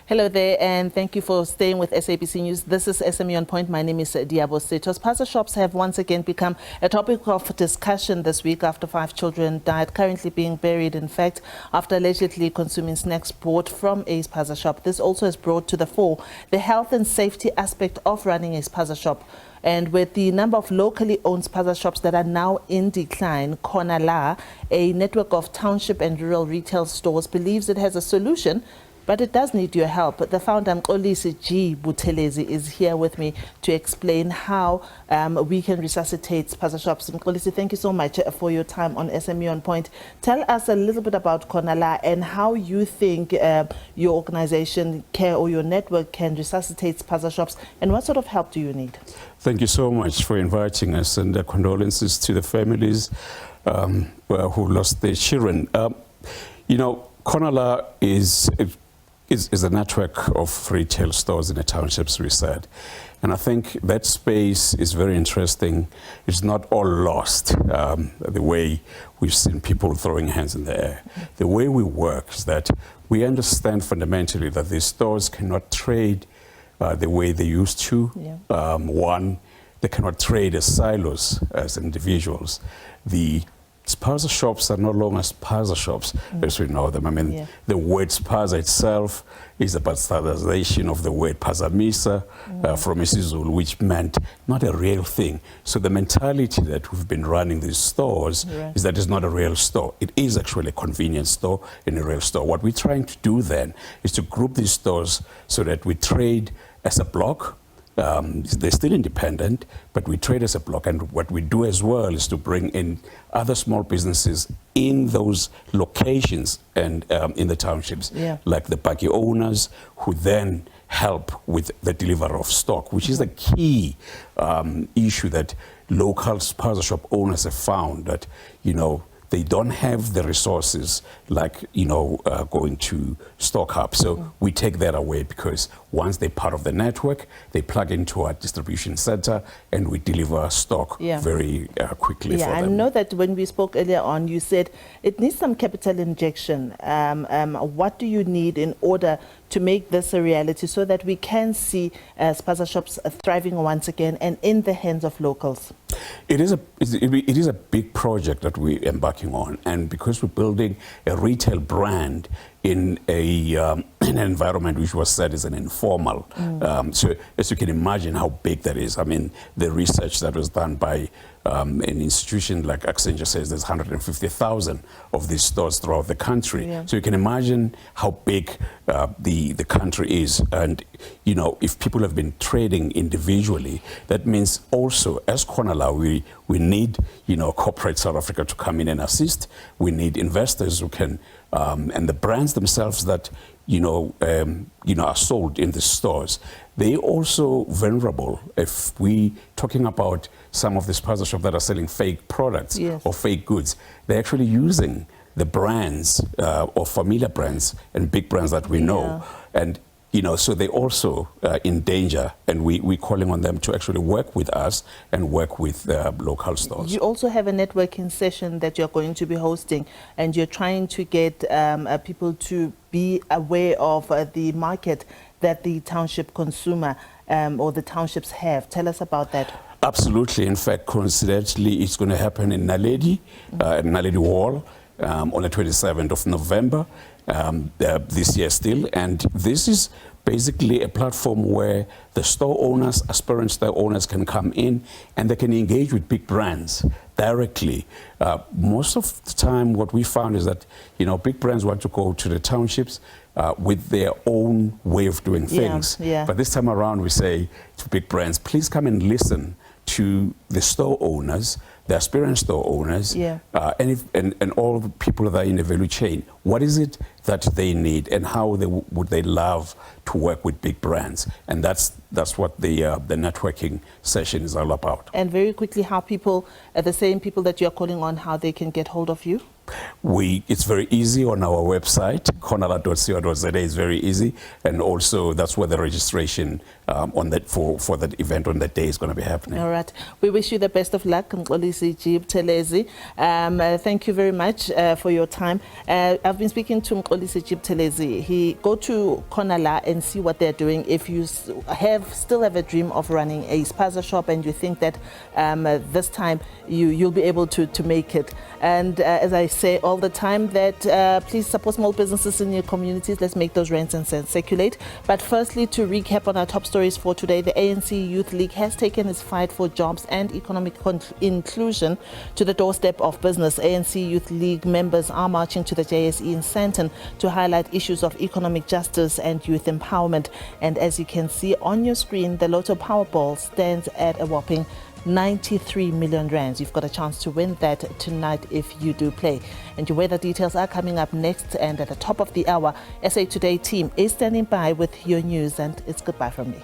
Hello there, and thank you for staying with SABC News. This is SME on Point. My name is Diabo Setos. Spaza shops have once again become a topic of discussion this week after 5 children died, currently being buried, in fact, after allegedly consuming snacks bought from a Spaza shop. This also has brought to the fore the health and safety aspect of running a Spaza shop. And with the number of locally owned Spaza shops that are now in decline, Konala, a network of township and rural retail stores, believes it has a solution, but it does need your help. The founder, Mxolisi Buthelezi, is here with me to explain how we can resuscitate Spaza shops. Mxolisi, thank you so much for your time on SME on Point. Tell us a little bit about Konala and how you think your organization or your network can resuscitate Spaza shops, and what sort of help do you need? Thank you so much for inviting us, and condolences to the families who lost their children. You know, Konala is a network of retail stores in the townships, we said. And I think that space is very interesting. It's not all lost, the way we've seen people throwing hands in the air. The way we work is that we understand fundamentally that these stores cannot trade the way they used to. Yeah. One, they cannot trade as silos, as individuals. The Spaza shops are no longer Spaza shops as we know them. I mean, the word Spaza itself is a bastardization of the word Pazamisa from isiZulu, which meant not a real thing. So the mentality that we've been running these stores is that it's not a real store. It is actually a convenience store and a real store. What we're trying to do then is to group these stores so that we trade as a block. They're still independent, but we trade as a block. And what we do as well is to bring in other small businesses in those locations and in the townships, like the baggy owners, who then help with the delivery of stock, which is the key issue that local Spaza shop owners have found, that, you know, they don't have the resources like, you know, going to stock up. So we take that away, because once they're part of the network, they plug into our distribution center and we deliver stock very quickly for them. I know that when we spoke earlier on, you said it needs some capital injection. What do you need in order to make this a reality so that we can see Spaza shops thriving once again and in the hands of locals? It is a big project that we're embarking on, and because we're building a retail brand in an environment which was said is an informal. So as you can imagine how big that is. I mean, the research that was done by an institution like Accenture says there's 150,000 of these stores throughout the country. So you can imagine how big the country is. And, you know, if people have been trading individually, that means also as Konala, we need, you know, corporate South Africa to come in and assist. We need investors who can, and the brands themselves that, you know, are sold in the stores. They also vulnerable if we talking about some of the Spaza shops that are selling fake products or fake goods. They're actually using the brands or familiar brands and big brands that we know. And, you know, so they also in danger, and we're calling on them to actually work with us and work with local stores. You also have a networking session that you're going to be hosting, and you're trying to get people to be aware of the market that the township consumer or the townships have. Tell us about that. Absolutely. In fact, coincidentally, it's going to happen in Naledi, at Naledi Hall, on the 27th of November. This year still, and this is basically a platform where the store owners, aspirant store owners, can come in and they can engage with big brands directly. Most of the time what we found is that, you know, big brands want to go to the townships with their own way of doing things. But this time around we say to big brands, please come and listen to the store owners, the aspirant store owners, and all the people that are in the value chain. What is it that they need, and how would they love to work with big brands? And that's what the networking session is all about. And very quickly, how people, the same people that you're calling on, how they can get hold of you? It's very easy on our website, konala.co.za is very easy, and also that's where the registration on that for that event on that day is going to be happening. All right. We wish you the best of luck, Mxolisi Buthelezi. Thank you very much for your time. I've been speaking to Mxolisi Buthelezi. Go to Konala and see what they're doing. If you still have a dream of running a Spaza shop and you think that this time you'll be able to make it. And as I say all the time, that please support small businesses in your communities. Let's make those rents and cents circulate. But firstly, to recap on our top stories for today, the ANC Youth League has taken its fight for jobs and economic inclusion to the doorstep of business. ANC Youth League members are marching to the JSE in Sandton to highlight issues of economic justice and youth empowerment. And as you can see on your screen, the Lotto Powerball stands at a whopping 93 million rands. You've got a chance to win that tonight if you do play. And your weather details are coming up next, and at the top of the hour, SA Today team is standing by with your news, and it's goodbye from me.